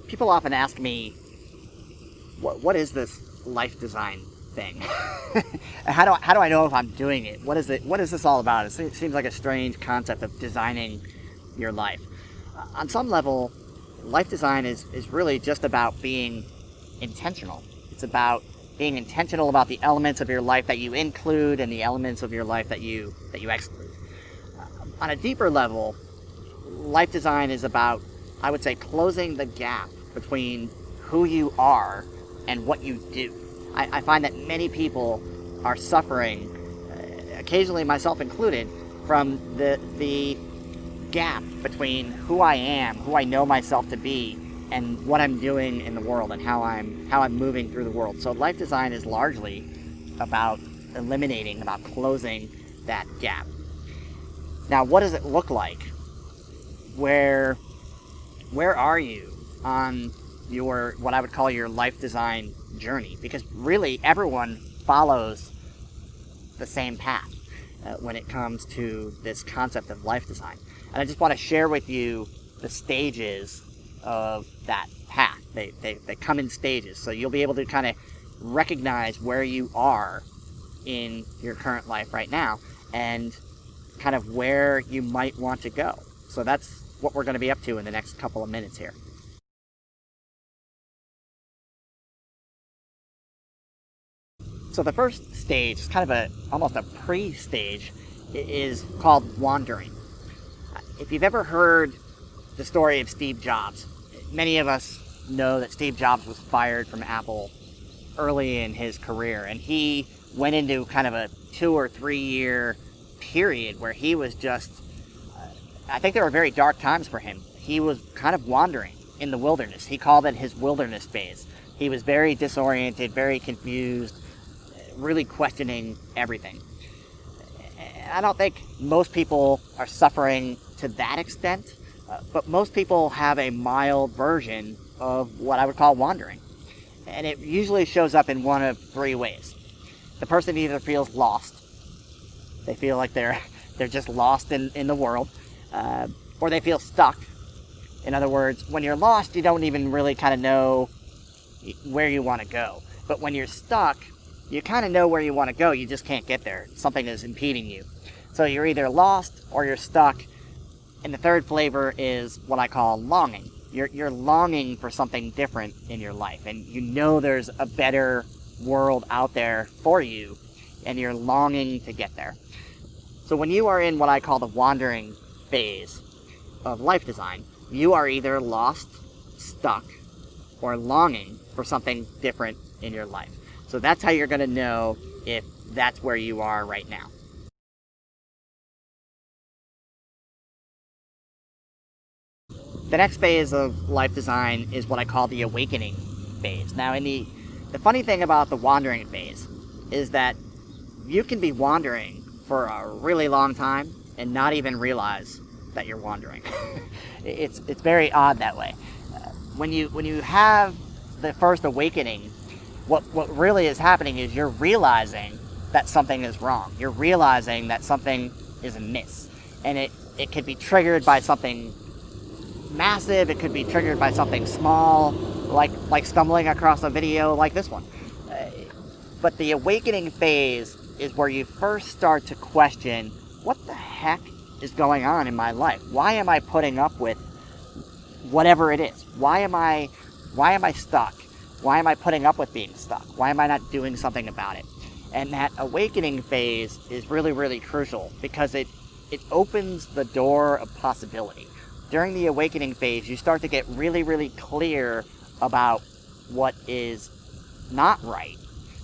People often ask me, what is this life design thing? How do I know if I'm doing it? What is it? What is this all about? It seems like a strange concept of designing your life. On some level, life design is really just about being intentional. It's about being intentional about the elements of your life that you include and the elements of your life that you exclude. On a deeper level, life design is about, I would say, closing the gap between who you are and what you do. I find that many people are suffering, occasionally myself included, from the gap between who I am, who I know myself to be, and what I'm doing in the world and how I'm moving through the world. So life design is largely about eliminating, about closing that gap. Now, what does it look like? Where are you on your, what I would call your life design journey? Because really everyone follows the same path when it comes to this concept of life design. And I just want to share with you the stages of that path. They come in stages, so you'll be able to kind of recognize where you are in your current life right now and kind of where you might want to go. So that's what we're going to be up to in the next couple of minutes here. So the first stage, is kind of almost a pre-stage, is called wandering. If you've ever heard the story of Steve Jobs, many of us know that Steve Jobs was fired from Apple early in his career, and he went into kind of a 2 or 3 year period where he was just, I think there were very dark times for him. He was kind of wandering in the wilderness. He called it his wilderness phase. He was very disoriented, very confused, really questioning everything. I don't think most people are suffering to that extent, but most people have a mild version of what I would call wandering. And it usually shows up in one of 3 ways. The person either feels lost, they feel like they're just lost in the world, or they feel stuck. In other words, when you're lost, you don't even really kind of know where you want to go. But when you're stuck, you kind of know where you want to go, you just can't get there. Something is impeding you. So you're either lost or you're stuck. And the third flavor is what I call longing. You're longing for something different in your life, and you know there's a better world out there for you, and you're longing to get there. So when you are in what I call the wandering phase of life design, you are either lost, stuck, or longing for something different in your life. So that's how you're going to know if that's where you are right now. The next phase of life design is what I call the awakening phase. Now, the funny thing about the wandering phase is that you can be wandering for a really long time and not even realize that you're wandering. It's very odd that way. When you have the first awakening, what really is happening is you're realizing that something is wrong. You're realizing that something is amiss. And it could be triggered by something massive, it could be triggered by something small, like stumbling across a video like this one. But the awakening phase is where you first start to question, what the heck is going on in my life? Why am I putting up with whatever it is? Why am I stuck? Why am I putting up with being stuck? Why am I not doing something about it? And that awakening phase is really, really crucial because it opens the door of possibility. During the awakening phase, you start to get really, really clear about what is not right,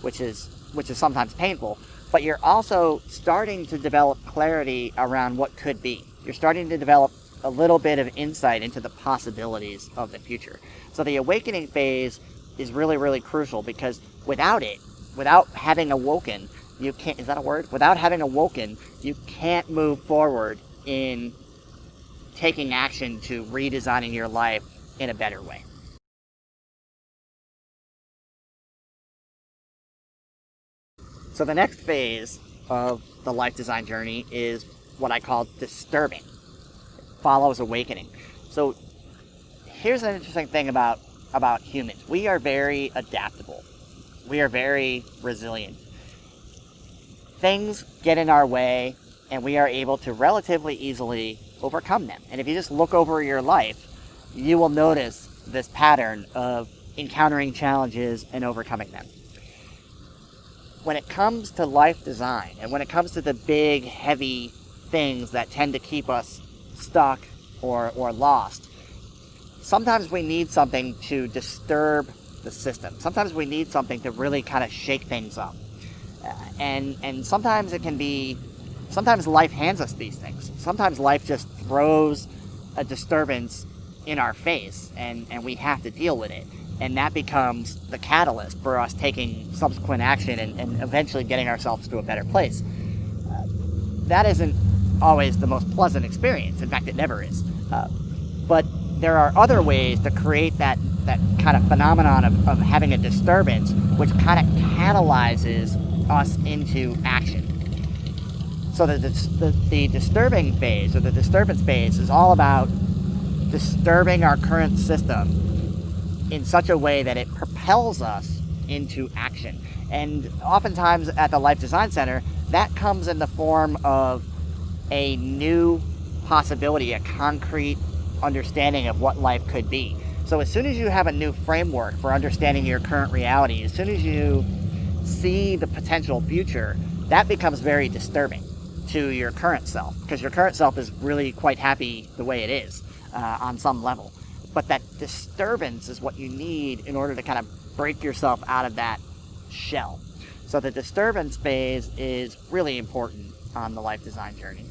which is sometimes painful, but you're also starting to develop clarity around what could be. You're starting to develop a little bit of insight into the possibilities of the future. So the awakening phase is really, really crucial because without having awoken, you can't, is that a word? Without having awoken, you can't move forward in taking action to redesigning your life in a better way. So the next phase of the life design journey is what I call disturbing. It follows awakening. So here's an interesting thing about about humans. We are very adaptable. We are very resilient. Things get in our way, and we are able to relatively easily overcome them. And if you just look over your life, you will notice this pattern of encountering challenges and overcoming them. When it comes to life design, and when it comes to the big, heavy things that tend to keep us stuck or lost, sometimes we need something to disturb the system. Sometimes we need something to really kind of shake things up. And sometimes it can be, sometimes life hands us these things. Sometimes life just throws a disturbance in our face, and we have to deal with it. And that becomes the catalyst for us taking subsequent action and eventually getting ourselves to a better place. That isn't always the most pleasant experience. In fact, it never is. But there are other ways to create that kind of phenomenon of having a disturbance, which kind of catalyzes us into action. So the disturbing phase, or the disturbance phase, is all about disturbing our current system in such a way that it propels us into action. And oftentimes at the Life Design Center, that comes in the form of a new possibility, a concrete understanding of what life could be. So as soon as you have a new framework for understanding your current reality, as soon as you see the potential future, that becomes very disturbing to your current self, because your current self is really quite happy the way it is on some level. But that disturbance is what you need in order to kind of break yourself out of that shell. So the disturbance phase is really important on the life design journey.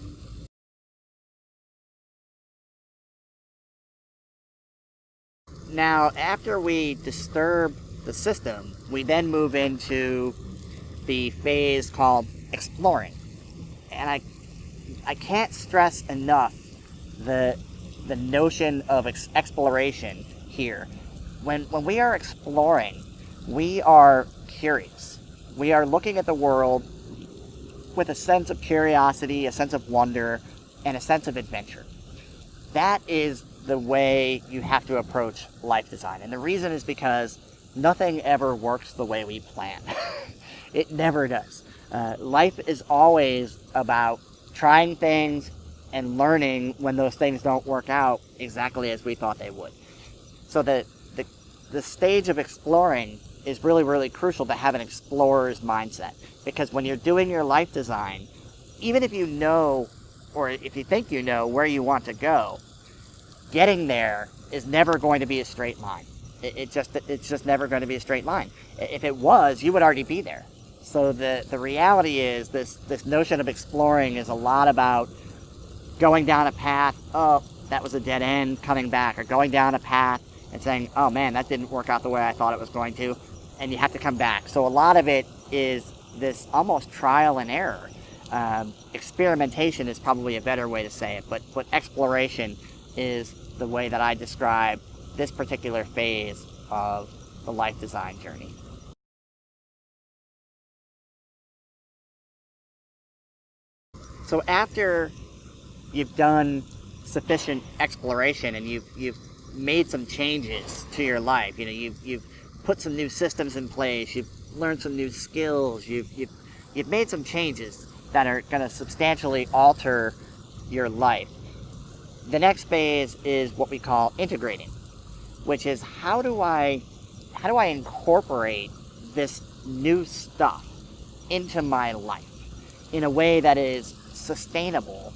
Now, after we disturb the system, we then move into the phase called exploring. And I can't stress enough the notion of exploration here. When we are exploring, we are curious. We are looking at the world with a sense of curiosity, a sense of wonder, and a sense of adventure. That is the way you have to approach life design. And the reason is because nothing ever works the way we plan. It never does. Life is always about trying things and learning when those things don't work out exactly as we thought they would. So the stage of exploring is really, really crucial to have an explorer's mindset. Because when you're doing your life design, even if you know, or if you think you know where you want to go, getting there is never going to be a straight line. It's just never going to be a straight line. If it was, you would already be there. So the reality is this notion of exploring is a lot about going down a path, oh, that was a dead end, coming back, or going down a path and saying, oh man, that didn't work out the way I thought it was going to, and you have to come back. So a lot of it is this almost trial and error. Experimentation is probably a better way to say it, but exploration is the way that I describe this particular phase of the life design journey. So after you've done sufficient exploration and you've made some changes to your life, you've put some new systems in place, you've learned some new skills, you've made some changes that are going to substantially alter your life. The next phase is what we call integrating, which is how do I incorporate this new stuff into my life in a way that is sustainable,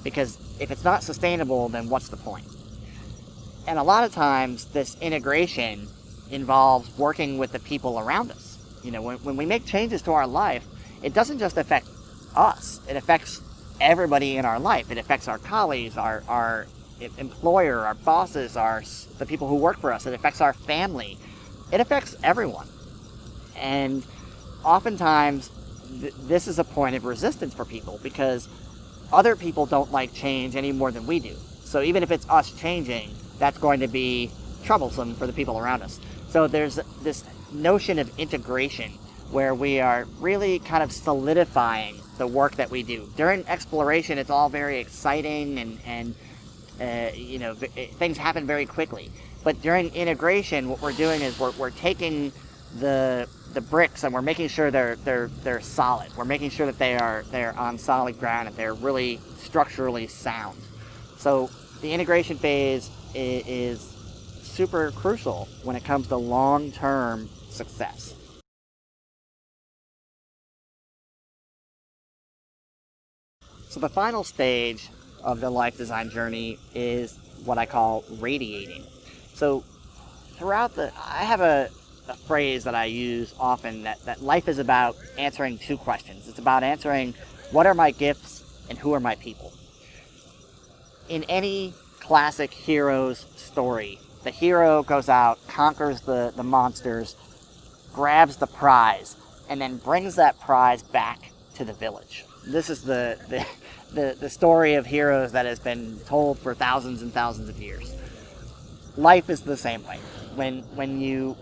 because if it's not sustainable, then what's the point? And a lot of times this integration involves working with the people around us. When we make changes to our life, it doesn't just affect us, it affects everybody in our life. It affects our colleagues, our employer, our bosses, the people who work for us. It affects our family. It affects everyone. And oftentimes this is a point of resistance for people, because other people don't like change any more than we do. So even if it's us changing, that's going to be troublesome for the people around us. So there's this notion of integration where we are really kind of solidifying the work that we do. During exploration, it's all very exciting and things happen very quickly. But during integration, what we're doing is we're taking the bricks and we're making sure they're solid. We're making sure that they're on solid ground and they're really structurally sound. So the integration phase is super crucial when it comes to long-term success. So the final stage of the life design journey is what I call radiating. So I have a phrase that I use often that life is about answering two questions. It's about answering what are my gifts and who are my people. In any classic hero's story, the hero goes out, conquers the monsters, grabs the prize, and then brings that prize back to the village. This is the story of heroes that has been told for thousands and thousands of years. Life is the same way. When you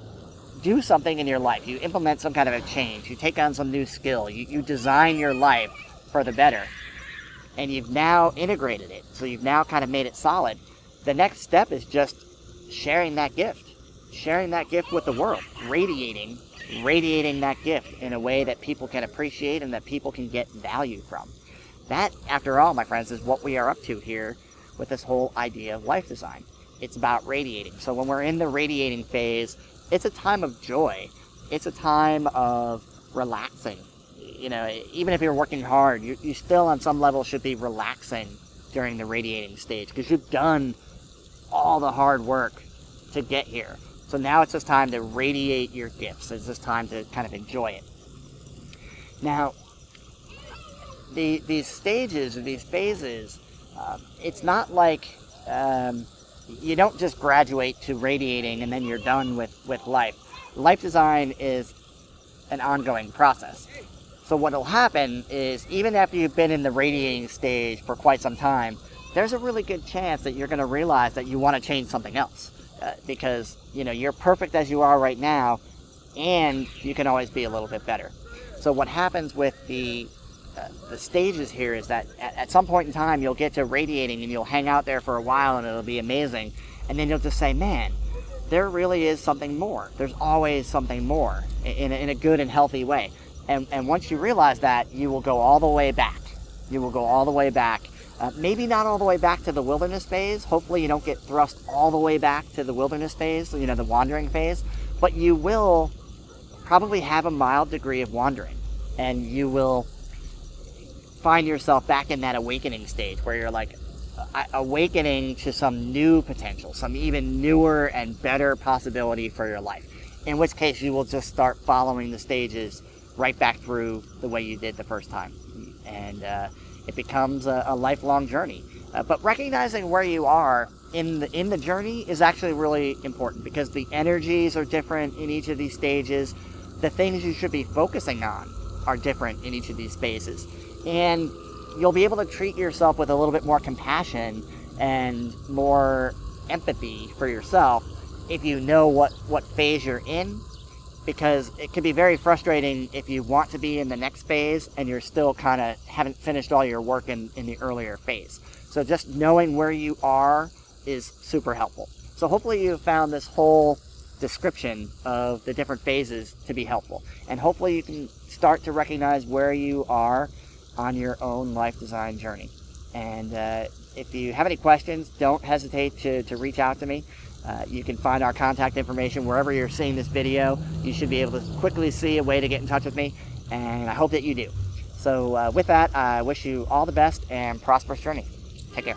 do something in your life, you implement some kind of a change, you take on some new skill, you design your life for the better, and you've now integrated it, so you've now kind of made it solid. The next step is just sharing that gift with the world, radiating that gift in a way that people can appreciate and that people can get value from. That, after all, my friends, is what we are up to here with this whole idea of life design. It's about radiating. So when we're in the radiating phase, it's a time of joy. It's a time of relaxing. Even if you're working hard, you still on some level should be relaxing during the radiating stage because you've done all the hard work to get here. So now it's just time to radiate your gifts. It's just time to kind of enjoy it. Now, these stages or these phases, it's not like you don't just graduate to radiating and then you're done with life. Life design is an ongoing process. So what will happen is even after you've been in the radiating stage for quite some time, there's a really good chance that you're going to realize that you want to change something else. Because you're perfect as you are right now, and you can always be a little bit better. So what happens with the stages here is that at some point in time you'll get to radiating and you'll hang out there for a while and it'll be amazing, and then you'll just say, man, there really is something more. There's always something more in a good and healthy way. And once you realize that, you will go all the way back. You will go all the way back. Maybe not all the way back to the wilderness phase. Hopefully you don't get thrust all the way back to the wilderness phase, the wandering phase. But you will probably have a mild degree of wandering. And you will find yourself back in that awakening stage where you're like awakening to some new potential, some even newer and better possibility for your life. In which case you will just start following the stages right back through the way you did the first time. And it becomes a lifelong journey. But recognizing where you are in the journey is actually really important because the energies are different in each of these stages. The things you should be focusing on are different in each of these phases. And you'll be able to treat yourself with a little bit more compassion and more empathy for yourself if you know what phase you're in. Because it can be very frustrating if you want to be in the next phase and you're still kind of haven't finished all your work in the earlier phase. So just knowing where you are is super helpful. So hopefully you found this whole description of the different phases to be helpful. And hopefully you can start to recognize where you are on your own life design journey. And if you have any questions, don't hesitate to reach out to me. You can find our contact information wherever you're seeing this video. You should be able to quickly see a way to get in touch with me, and I hope that you do. So with that, I wish you all the best and prosperous journey. Take care.